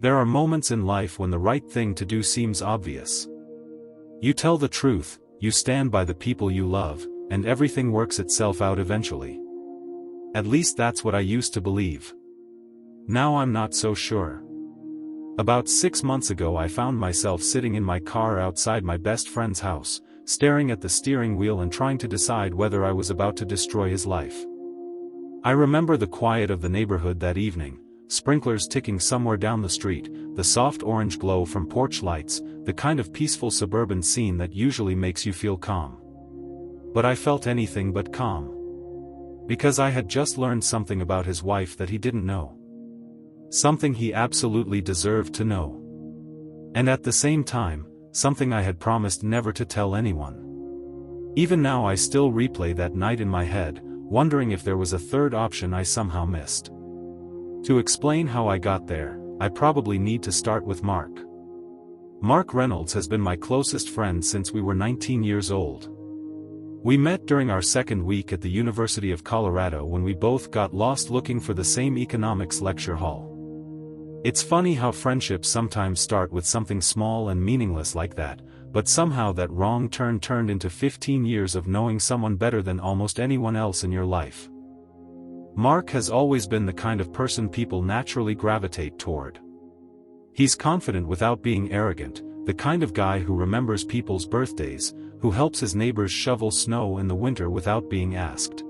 There are moments in life when the right thing to do seems obvious. You tell the truth, you stand by the people you love, and everything works itself out eventually. At least that's what I used to believe. Now I'm not so sure. About 6 months ago I found myself sitting in my car outside my best friend's house, staring at the steering wheel and trying to decide whether I was about to destroy his life. I remember the quiet of the neighborhood that evening, sprinklers ticking somewhere down the street, the soft orange glow from porch lights, the kind of peaceful suburban scene that usually makes you feel calm. But I felt anything but calm. Because I had just learned something about his wife that he didn't know. Something he absolutely deserved to know. And at the same time, something I had promised never to tell anyone. Even now I still replay that night in my head, wondering if there was a third option I somehow missed. To explain how I got there, I probably need to start with Mark. Mark Reynolds has been my closest friend since we were 19 years old. We met during our second week at the University of Colorado when we both got lost looking for the same economics lecture hall. It's funny how friendships sometimes start with something small and meaningless like that, but somehow that wrong turn turned into 15 years of knowing someone better than almost anyone else in your life. Mark has always been the kind of person people naturally gravitate toward. He's confident without being arrogant, the kind of guy who remembers people's birthdays, who helps his neighbors shovel snow in the winter without being asked.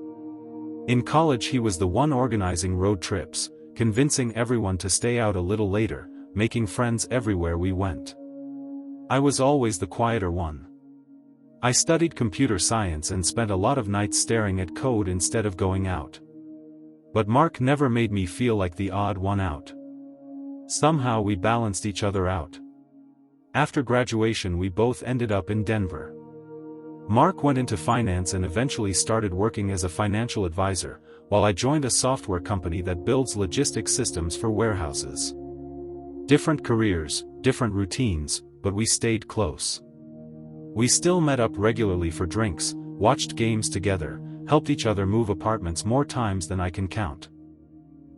In college he was the one organizing road trips, convincing everyone to stay out a little later, making friends everywhere we went. I was always the quieter one. I studied computer science and spent a lot of nights staring at code instead of going out. But Mark never made me feel like the odd one out. Somehow we balanced each other out. After graduation we both ended up in Denver. Mark went into finance and eventually started working as a financial advisor, while I joined a software company that builds logistics systems for warehouses. Different careers, different routines, but we stayed close. We still met up regularly for drinks, watched games together, helped each other move apartments more times than I can count.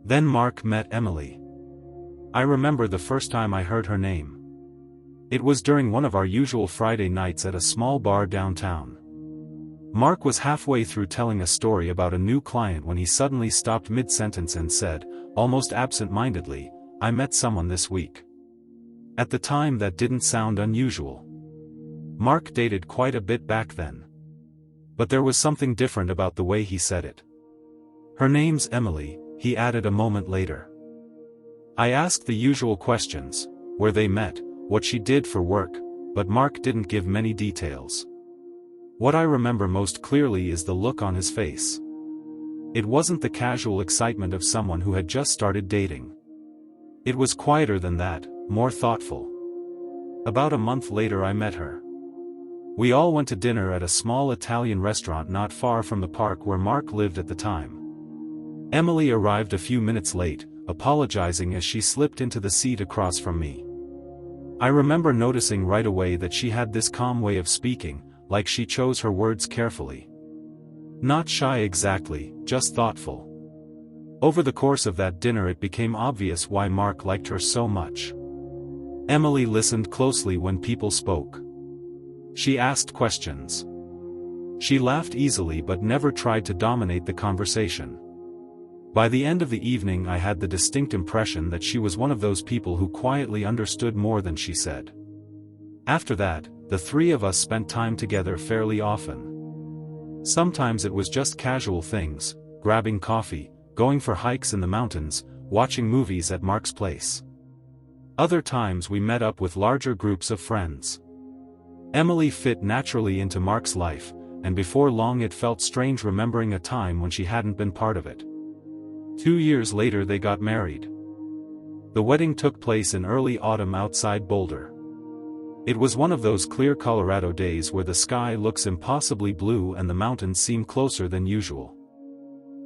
Then Mark met Emily. I remember the first time I heard her name. It was during one of our usual Friday nights at a small bar downtown. Mark was halfway through telling a story about a new client when he suddenly stopped mid-sentence and said, almost absent-mindedly, "I met someone this week." At the time that didn't sound unusual. Mark dated quite a bit back then. But there was something different about the way he said it. "Her name's Emily," he added a moment later. I asked the usual questions, where they met, what she did for work, but Mark didn't give many details. What I remember most clearly is the look on his face. It wasn't the casual excitement of someone who had just started dating. It was quieter than that, more thoughtful. About a month later I met her. We all went to dinner at a small Italian restaurant not far from the park where Mark lived at the time. Emily arrived a few minutes late, apologizing as she slipped into the seat across from me. I remember noticing right away that she had this calm way of speaking, like she chose her words carefully. Not shy exactly, just thoughtful. Over the course of that dinner it became obvious why Mark liked her so much. Emily listened closely when people spoke. She asked questions. She laughed easily but never tried to dominate the conversation. By the end of the evening I had the distinct impression that she was one of those people who quietly understood more than she said. After that, the three of us spent time together fairly often. Sometimes it was just casual things, grabbing coffee, going for hikes in the mountains, watching movies at Mark's place. Other times we met up with larger groups of friends. Emily fit naturally into Mark's life, and before long it felt strange remembering a time when she hadn't been part of it. 2 years later they got married. The wedding took place in early autumn outside Boulder. It was one of those clear Colorado days where the sky looks impossibly blue and the mountains seem closer than usual.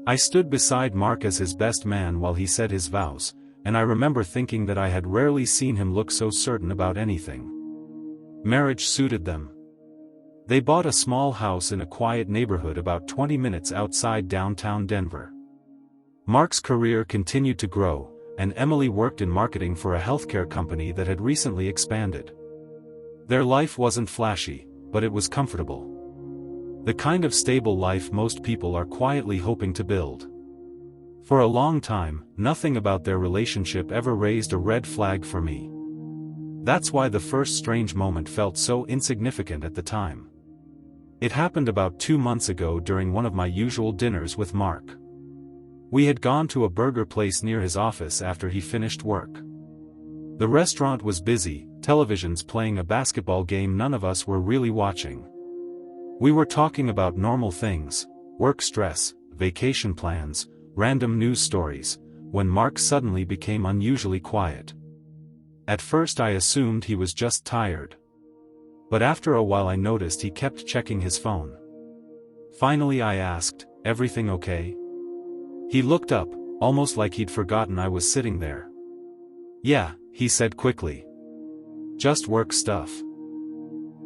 I stood beside Mark as his best man while he said his vows, and I remember thinking that I had rarely seen him look so certain about anything. Marriage suited them. They bought a small house in a quiet neighborhood about 20 minutes outside downtown Denver. Mark's career continued to grow, and Emily worked in marketing for a healthcare company that had recently expanded. Their life wasn't flashy, but it was comfortable. The kind of stable life most people are quietly hoping to build. For a long time, nothing about their relationship ever raised a red flag for me. That's why the first strange moment felt so insignificant at the time. It happened about 2 months ago during one of my usual dinners with Mark. We had gone to a burger place near his office after he finished work. The restaurant was busy, televisions playing a basketball game none of us were really watching. We were talking about normal things, work stress, vacation plans, random news stories, when Mark suddenly became unusually quiet. At first I assumed he was just tired. But after a while I noticed he kept checking his phone. Finally I asked, "Everything okay?" He looked up, almost like he'd forgotten I was sitting there. "Yeah," he said quickly. "Just work stuff."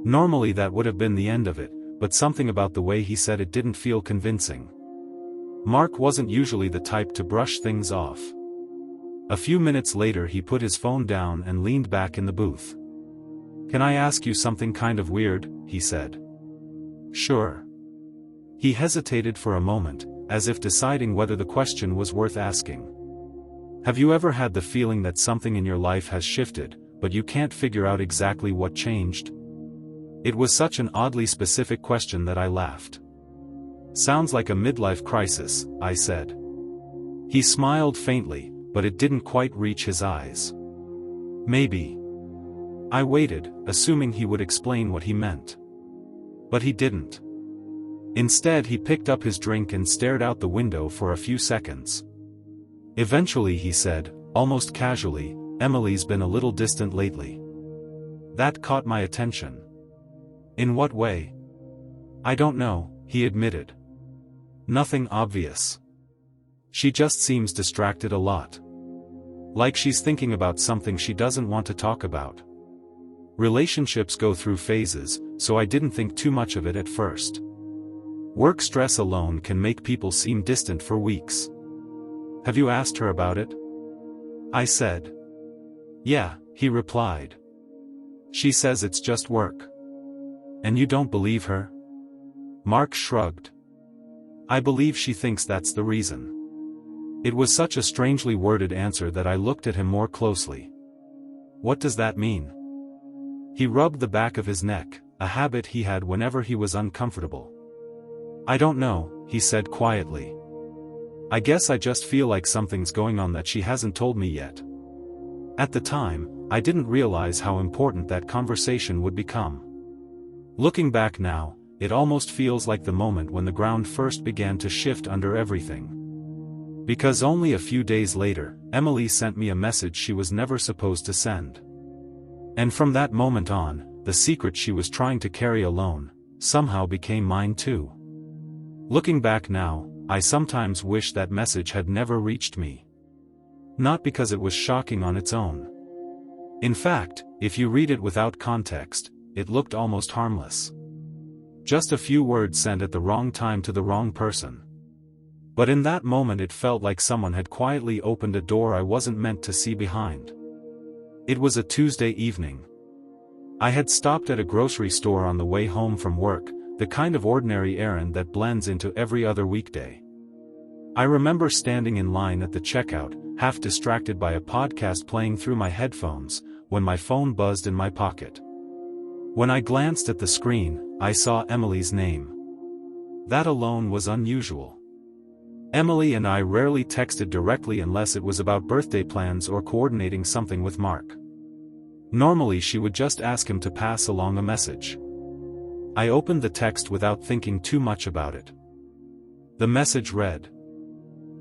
Normally that would have been the end of it, but something about the way he said it didn't feel convincing. Mark wasn't usually the type to brush things off. A few minutes later he put his phone down and leaned back in the booth. "Can I ask you something kind of weird?" he said. "Sure." He hesitated for a moment, as if deciding whether the question was worth asking. Have you ever had the feeling that something in your life has shifted, but you can't figure out exactly what changed? It was such an oddly specific question that I laughed. "Sounds like a midlife crisis," I said. He smiled faintly, but it didn't quite reach his eyes. "Maybe." I waited, assuming he would explain what he meant. But he didn't. Instead he picked up his drink and stared out the window for a few seconds. Eventually he said, almost casually, "Emily's been a little distant lately." That caught my attention. "In what way?" "I don't know," he admitted. "Nothing obvious. She just seems distracted a lot. Like she's thinking about something she doesn't want to talk about." Relationships go through phases, so I didn't think too much of it at first. Work stress alone can make people seem distant for weeks. "Have you asked her about it?" I said. "Yeah," he replied. "She says it's just work." "And you don't believe her?" Mark shrugged. "I believe she thinks that's the reason." It was such a strangely worded answer that I looked at him more closely. "What does that mean?" He rubbed the back of his neck, a habit he had whenever he was uncomfortable. "I don't know," he said quietly. "I guess I just feel like something's going on that she hasn't told me yet." At the time, I didn't realize how important that conversation would become. Looking back now, it almost feels like the moment when the ground first began to shift under everything. Because only a few days later, Emily sent me a message she was never supposed to send. And from that moment on, the secret she was trying to carry alone, somehow became mine too. Looking back now, I sometimes wish that message had never reached me. Not because it was shocking on its own. In fact, if you read it without context, it looked almost harmless. Just a few words sent at the wrong time to the wrong person. But in that moment it felt like someone had quietly opened a door I wasn't meant to see behind. It was a Tuesday evening. I had stopped at a grocery store on the way home from work, the kind of ordinary errand that blends into every other weekday. I remember standing in line at the checkout, half distracted by a podcast playing through my headphones, when my phone buzzed in my pocket. When I glanced at the screen, I saw Emily's name. That alone was unusual. Emily and I rarely texted directly unless it was about birthday plans or coordinating something with Mark. Normally she would just ask him to pass along a message. I opened the text without thinking too much about it. The message read,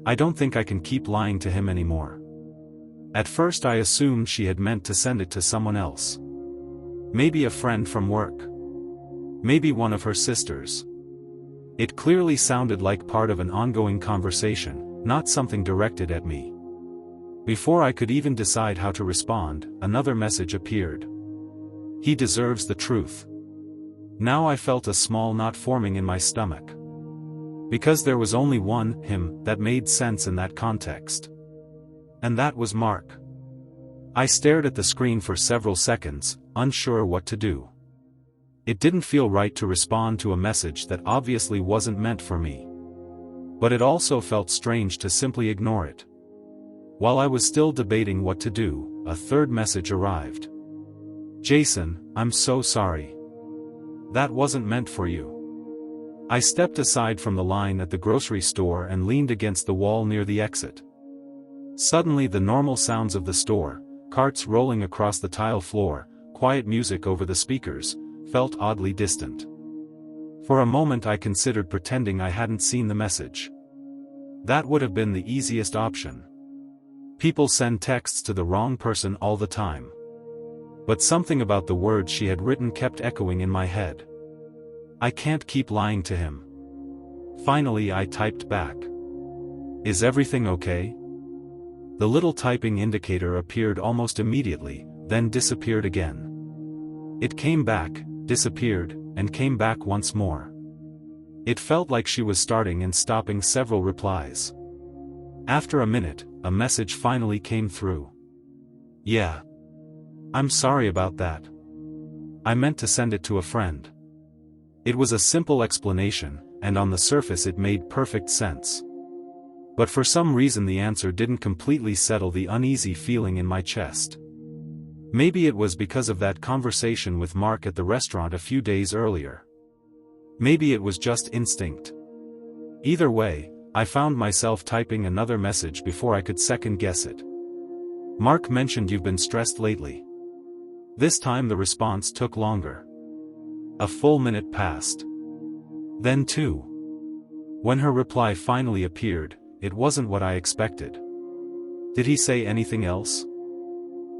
"I don't think I can keep lying to him anymore." At first I assumed she had meant to send it to someone else. Maybe a friend from work. Maybe one of her sisters. It clearly sounded like part of an ongoing conversation, not something directed at me. Before I could even decide how to respond, another message appeared. "He deserves the truth." Now I felt a small knot forming in my stomach. Because there was only one him that made sense in that context. And that was Mark. I stared at the screen for several seconds, unsure what to do. It didn't feel right to respond to a message that obviously wasn't meant for me. But it also felt strange to simply ignore it. While I was still debating what to do, a third message arrived. "Jason, I'm so sorry. That wasn't meant for you." I stepped aside from the line at the grocery store and leaned against the wall near the exit. Suddenly the normal sounds of the store, carts rolling across the tile floor, quiet music over the speakers, felt oddly distant. For a moment I considered pretending I hadn't seen the message. That would have been the easiest option. People send texts to the wrong person all the time. But something about the words she had written kept echoing in my head. I can't keep lying to him. Finally I typed back. "Is everything okay?" The little typing indicator appeared almost immediately, then disappeared again. It came back, disappeared, and came back once more. It felt like she was starting and stopping several replies. After a minute, a message finally came through. "Yeah. I'm sorry about that. I meant to send it to a friend." It was a simple explanation, and on the surface it made perfect sense. But for some reason the answer didn't completely settle the uneasy feeling in my chest. Maybe it was because of that conversation with Mark at the restaurant a few days earlier. Maybe it was just instinct. Either way, I found myself typing another message before I could second-guess it. "Mark mentioned you've been stressed lately." This time the response took longer. A full minute passed. Then 2. When her reply finally appeared, it wasn't what I expected. Did he say anything else?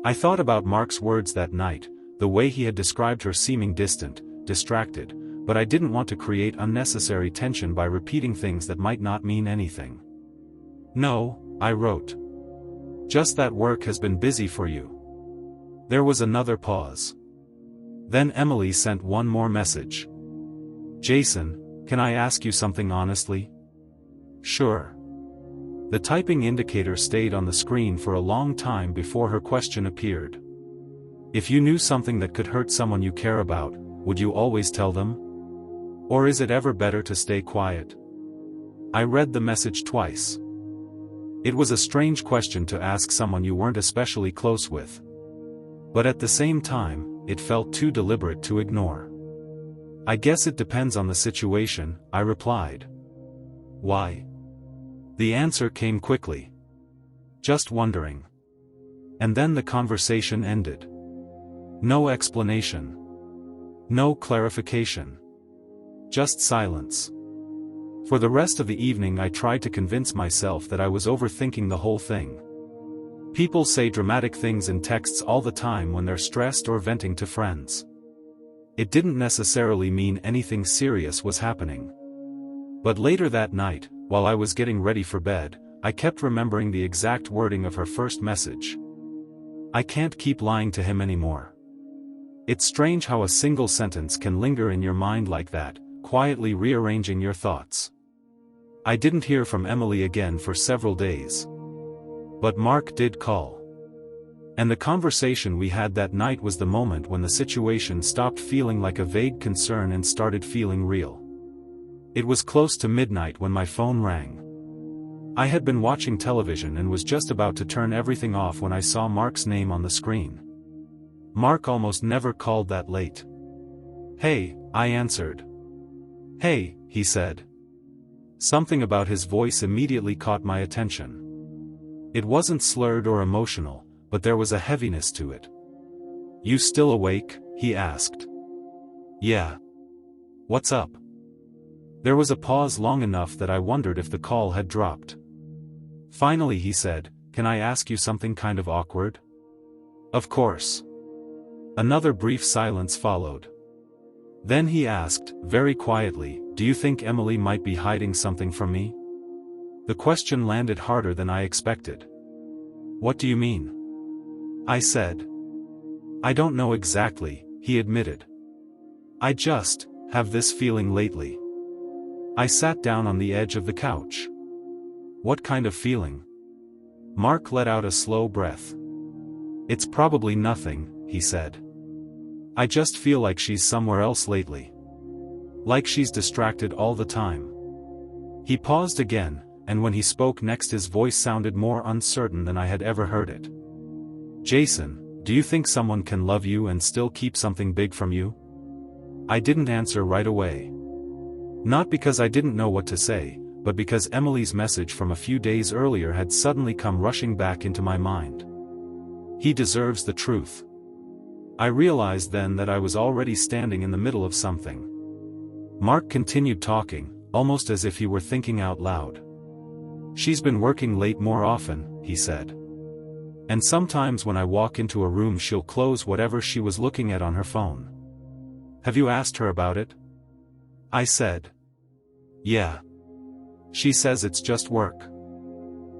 I thought about Mark's words that night, the way he had described her seeming distant, distracted, but I didn't want to create unnecessary tension by repeating things that might not mean anything. "No," I wrote. "Just that work has been busy for you." There was another pause. Then Emily sent one more message. "Jason, can I ask you something honestly?" "Sure." The typing indicator stayed on the screen for a long time before her question appeared. "If you knew something that could hurt someone you care about, would you always tell them? Or is it ever better to stay quiet?" I read the message twice. It was a strange question to ask someone you weren't especially close with. But at the same time, it felt too deliberate to ignore. "I guess it depends on the situation," I replied. "Why?" The answer came quickly. "Just wondering." And then the conversation ended. No explanation. No clarification. Just silence. For the rest of the evening I tried to convince myself that I was overthinking the whole thing. People say dramatic things in texts all the time when they're stressed or venting to friends. It didn't necessarily mean anything serious was happening. But later that night, while I was getting ready for bed, I kept remembering the exact wording of her first message. "I can't keep lying to him anymore." It's strange how a single sentence can linger in your mind like that, quietly rearranging your thoughts. I didn't hear from Emily again for several days. But Mark did call. And the conversation we had that night was the moment when the situation stopped feeling like a vague concern and started feeling real. It was close to midnight when my phone rang. I had been watching television and was just about to turn everything off when I saw Mark's name on the screen. Mark almost never called that late. "Hey," I answered. "Hey," he said. Something about his voice immediately caught my attention. It wasn't slurred or emotional, but there was a heaviness to it. "You still awake?" he asked. "Yeah. What's up?" There was a pause long enough that I wondered if the call had dropped. Finally he said, "Can I ask you something kind of awkward?" "Of course." Another brief silence followed. Then he asked, very quietly, "Do you think Emily might be hiding something from me?" The question landed harder than I expected. "What do you mean?" I said. "I don't know exactly," he admitted. "I just have this feeling lately." I sat down on the edge of the couch. "What kind of feeling?" Mark let out a slow breath. "It's probably nothing," he said. "I just feel like she's somewhere else lately. Like she's distracted all the time." He paused again, and when he spoke next his voice sounded more uncertain than I had ever heard it. "Jason, do you think someone can love you and still keep something big from you?" I didn't answer right away. Not because I didn't know what to say, but because Emily's message from a few days earlier had suddenly come rushing back into my mind. He deserves the truth. I realized then that I was already standing in the middle of something. Mark continued talking, almost as if he were thinking out loud. "She's been working late more often," he said. "And sometimes when I walk into a room she'll close whatever she was looking at on her phone." "Have you asked her about it?" I said. "Yeah. She says it's just work."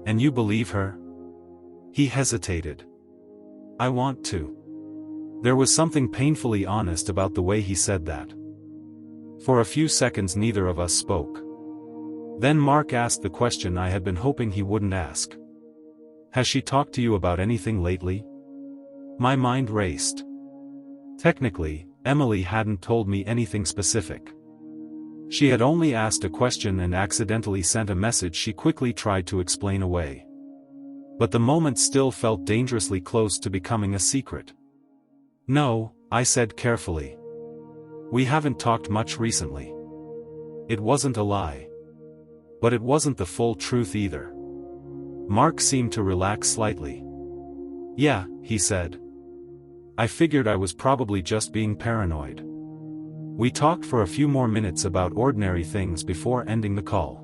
"And you believe her?" He hesitated. "I want to." There was something painfully honest about the way he said that. For a few seconds neither of us spoke. Then Mark asked the question I had been hoping he wouldn't ask. "Has she talked to you about anything lately?" My mind raced. Technically, Emily hadn't told me anything specific. She had only asked a question and accidentally sent a message she quickly tried to explain away. But the moment still felt dangerously close to becoming a secret. "No," I said carefully. "We haven't talked much recently." It wasn't a lie. But it wasn't the full truth either. Mark seemed to relax slightly. "Yeah," he said. I figured I was probably just being paranoid. We talked for a few more minutes about ordinary things before ending the call.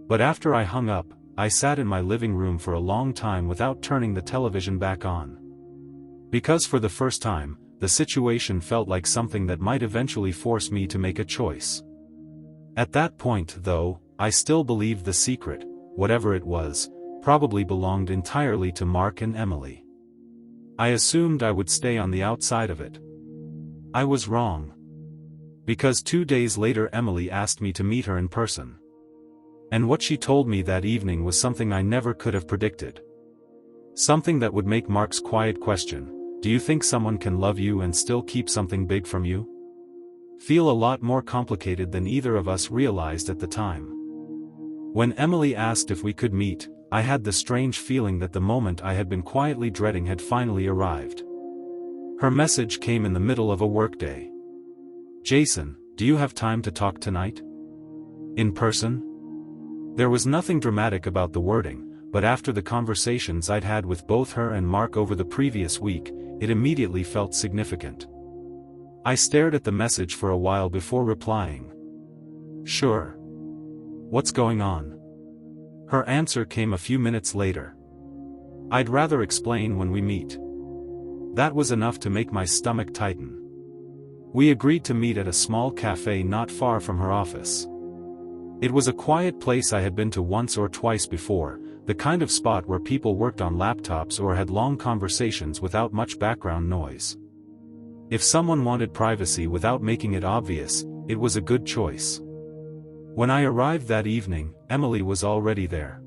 But after I hung up, I sat in my living room for a long time without turning the television back on. Because for the first time, the situation felt like something that might eventually force me to make a choice. At that point, though, I still believed the secret, whatever it was, probably belonged entirely to Mark and Emily. I assumed I would stay on the outside of it. I was wrong. Because 2 days later Emily asked me to meet her in person. And what she told me that evening was something I never could have predicted. Something that would make Mark's quiet question, "Do you think someone can love you and still keep something big from you?" feel a lot more complicated than either of us realized at the time. When Emily asked if we could meet, I had the strange feeling that the moment I had been quietly dreading had finally arrived. Her message came in the middle of a workday. "Jason, do you have time to talk tonight? In person?" There was nothing dramatic about the wording, but after the conversations I'd had with both her and Mark over the previous week, it immediately felt significant. I stared at the message for a while before replying. "Sure. What's going on?" Her answer came a few minutes later. "I'd rather explain when we meet." That was enough to make my stomach tighten. We agreed to meet at a small cafe not far from her office. It was a quiet place I had been to once or twice before, the kind of spot where people worked on laptops or had long conversations without much background noise. If someone wanted privacy without making it obvious, it was a good choice. When I arrived that evening, Emily was already there.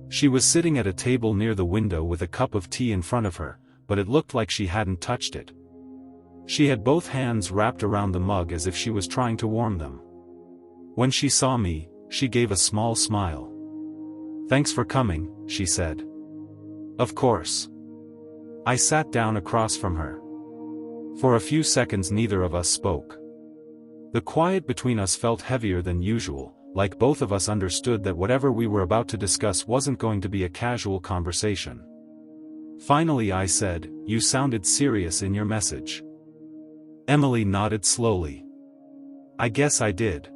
She was sitting at a table near the window with a cup of tea in front of her, but it looked like she hadn't touched it. She had both hands wrapped around the mug as if she was trying to warm them. When she saw me, she gave a small smile. "Thanks for coming," she said. "Of course." I sat down across from her. For a few seconds neither of us spoke. The quiet between us felt heavier than usual, like both of us understood that whatever we were about to discuss wasn't going to be a casual conversation. Finally I said, "You sounded serious in your message." Emily nodded slowly. "I guess I did."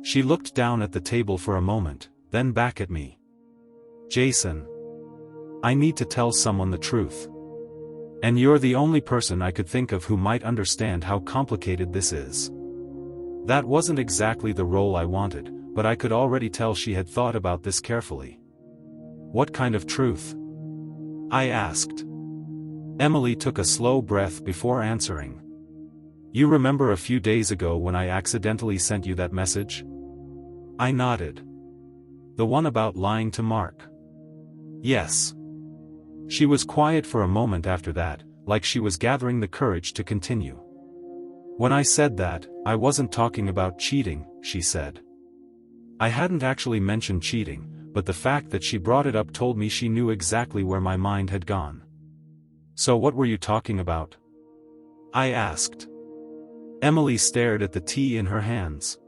She looked down at the table for a moment, then back at me. "Jason, I need to tell someone the truth. And you're the only person I could think of who might understand how complicated this is." That wasn't exactly the role I wanted, but I could already tell she had thought about this carefully. "What kind of truth?" I asked. Emily took a slow breath before answering. "You remember a few days ago when I accidentally sent you that message?" I nodded. "The one about lying to Mark?" Yes. She was quiet for a moment after that, like she was gathering the courage to continue. When I said that, I wasn't talking about cheating, she said. I hadn't actually mentioned cheating, but the fact that she brought it up told me she knew exactly where my mind had gone. So what were you talking about? I asked. Emily stared at the tea in her hands.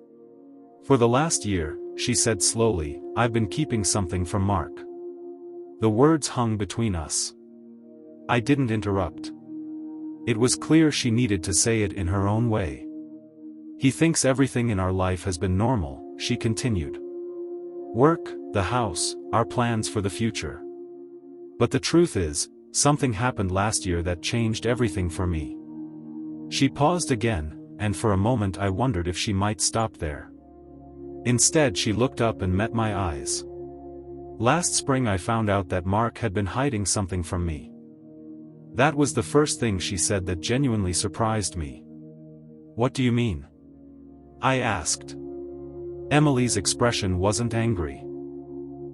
For the last year, she said slowly, I've been keeping something from Mark. The words hung between us. I didn't interrupt. It was clear she needed to say it in her own way. He thinks everything in our life has been normal, she continued. Work, the house, our plans for the future. But the truth is, something happened last year that changed everything for me. She paused again, and for a moment I wondered if she might stop there. Instead she looked up and met my eyes. Last spring I found out that Mark had been hiding something from me. That was the first thing she said that genuinely surprised me. What do you mean? I asked. Emily's expression wasn't angry.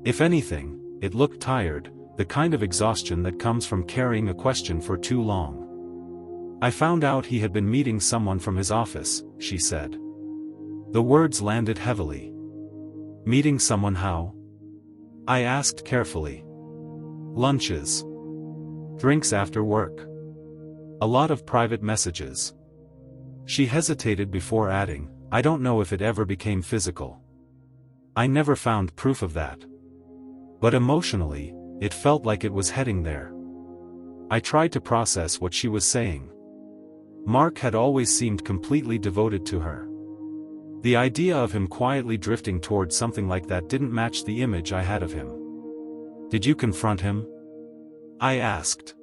If anything, it looked tired, the kind of exhaustion that comes from carrying a question for too long. I found out he had been meeting someone from his office, she said. The words landed heavily. Meeting someone how? I asked carefully. Lunches. Drinks after work. A lot of private messages. She hesitated before adding, I don't know if it ever became physical. I never found proof of that. But emotionally, it felt like it was heading there. I tried to process what she was saying. Mark had always seemed completely devoted to her. The idea of him quietly drifting towards something like that didn't match the image I had of him. Did you confront him? I asked.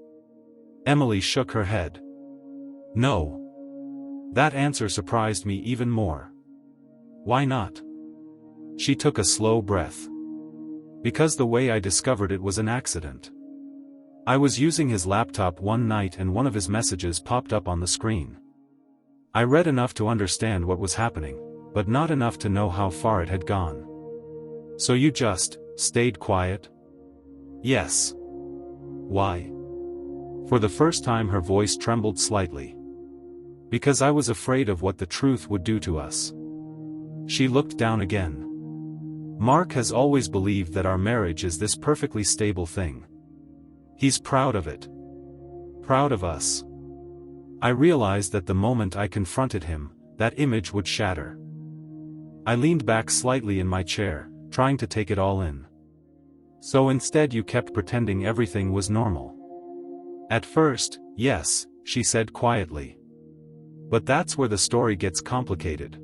Emily shook her head. No. That answer surprised me even more. Why not? She took a slow breath. Because the way I discovered it was an accident. I was using his laptop one night and one of his messages popped up on the screen. I read enough to understand what was happening, but not enough to know how far it had gone. So you just stayed quiet? Yes. Why? For the first time her voice trembled slightly. Because I was afraid of what the truth would do to us. She looked down again. Mark has always believed that our marriage is this perfectly stable thing. He's proud of it. Proud of us. I realized that the moment I confronted him, that image would shatter. I leaned back slightly in my chair, trying to take it all in. So instead you kept pretending everything was normal. At first, yes, she said quietly. But that's where the story gets complicated.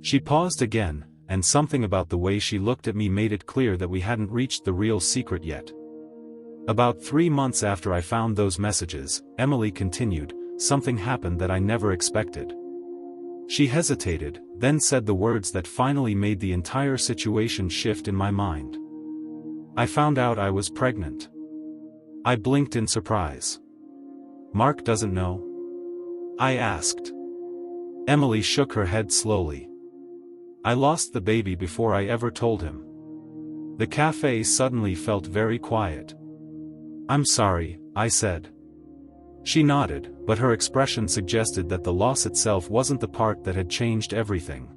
She paused again, and something about the way she looked at me made it clear that we hadn't reached the real secret yet. About 3 months after I found those messages, Emily continued, something happened that I never expected. She hesitated, then said the words that finally made the entire situation shift in my mind. I found out I was pregnant. I blinked in surprise. Mark doesn't know? I asked. Emily shook her head slowly. I lost the baby before I ever told him. The cafe suddenly felt very quiet. I'm sorry, I said. She nodded, but her expression suggested that the loss itself wasn't the part that had changed everything.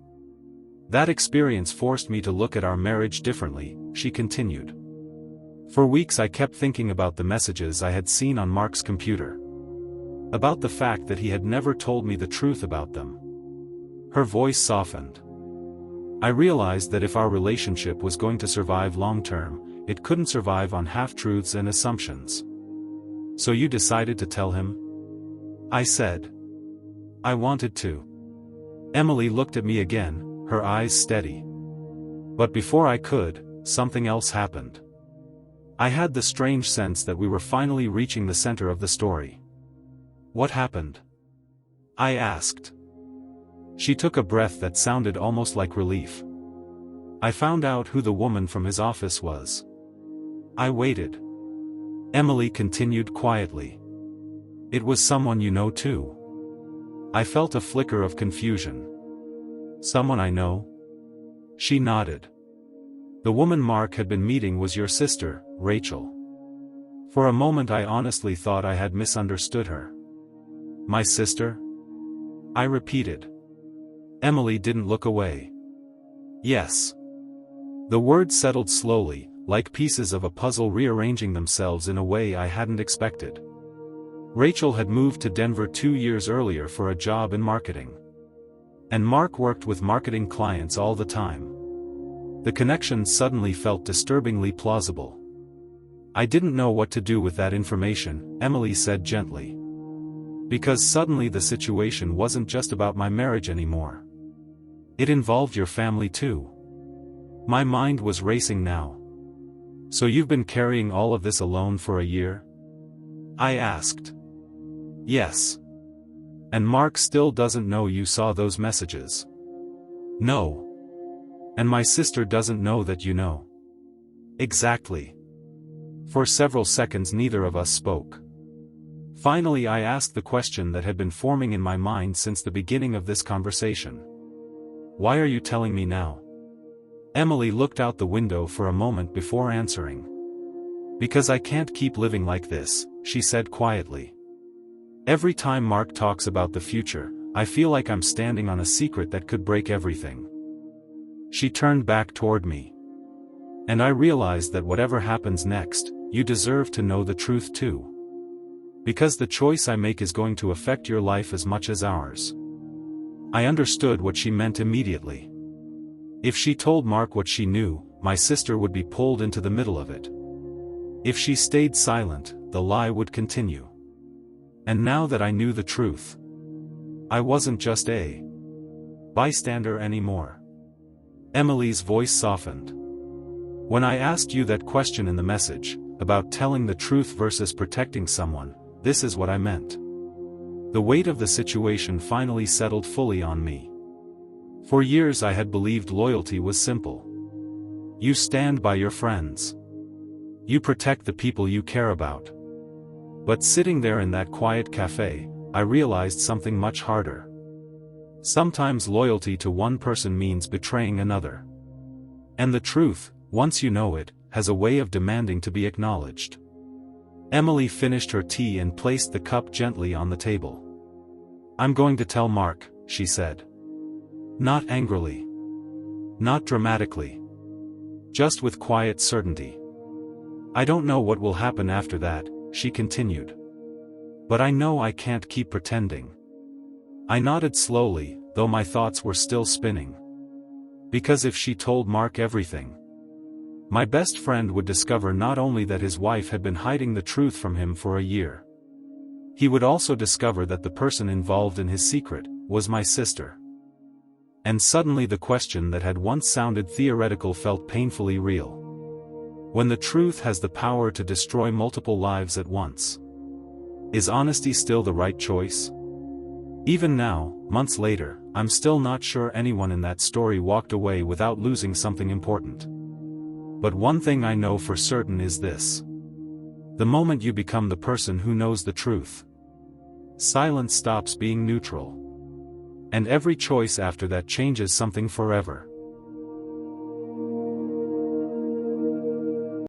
That experience forced me to look at our marriage differently, she continued. For weeks I kept thinking about the messages I had seen on Mark's computer. About the fact that he had never told me the truth about them. Her voice softened. I realized that if our relationship was going to survive long-term, it couldn't survive on half-truths and assumptions. So you decided to tell him? I said. I wanted to. Emily looked at me again, her eyes steady. But before I could, something else happened. I had the strange sense that we were finally reaching the center of the story. What happened? I asked. She took a breath that sounded almost like relief. I found out who the woman from his office was. I waited. Emily continued quietly. It was someone you know too. I felt a flicker of confusion. Someone I know? She nodded. The woman Mark had been meeting was your sister, Rachel. For a moment I honestly thought I had misunderstood her. My sister? I repeated. Emily didn't look away. Yes. The words settled slowly, like pieces of a puzzle rearranging themselves in a way I hadn't expected. Rachel had moved to Denver 2 years earlier for a job in marketing. And Mark worked with marketing clients all the time. The connection suddenly felt disturbingly plausible. I didn't know what to do with that information, Emily said gently. Because suddenly the situation wasn't just about my marriage anymore. It involved your family too. My mind was racing now. So you've been carrying all of this alone for a year? I asked. Yes. And Mark still doesn't know you saw those messages? No. And my sister doesn't know that you know? Exactly. For several seconds neither of us spoke. Finally I asked the question that had been forming in my mind since the beginning of this conversation. Why are you telling me now? Emily looked out the window for a moment before answering. Because I can't keep living like this, she said quietly. Every time Mark talks about the future, I feel like I'm standing on a secret that could break everything. She turned back toward me. And I realized that whatever happens next, you deserve to know the truth too. Because the choice I make is going to affect your life as much as ours. I understood what she meant immediately. If she told Mark what she knew, my sister would be pulled into the middle of it. If she stayed silent, the lie would continue. And now that I knew the truth, I wasn't just a bystander anymore. Emily's voice softened. When I asked you that question in the message, about telling the truth versus protecting someone, this is what I meant. The weight of the situation finally settled fully on me. For years I had believed loyalty was simple. You stand by your friends. You protect the people you care about. But sitting there in that quiet cafe, I realized something much harder. Sometimes loyalty to one person means betraying another. And the truth, once you know it, has a way of demanding to be acknowledged. Emily finished her tea and placed the cup gently on the table. I'm going to tell Mark, she said. Not angrily. Not dramatically. Just with quiet certainty. I don't know what will happen after that, she continued. But I know I can't keep pretending. I nodded slowly, though my thoughts were still spinning. Because if she told Mark everything, my best friend would discover not only that his wife had been hiding the truth from him for a year. He would also discover that the person involved in his secret was my sister. And suddenly the question that had once sounded theoretical felt painfully real. When the truth has the power to destroy multiple lives at once, is honesty still the right choice? Even now, months later, I'm still not sure anyone in that story walked away without losing something important. But one thing I know for certain is this. The moment you become the person who knows the truth, silence stops being neutral. And every choice after that changes something forever.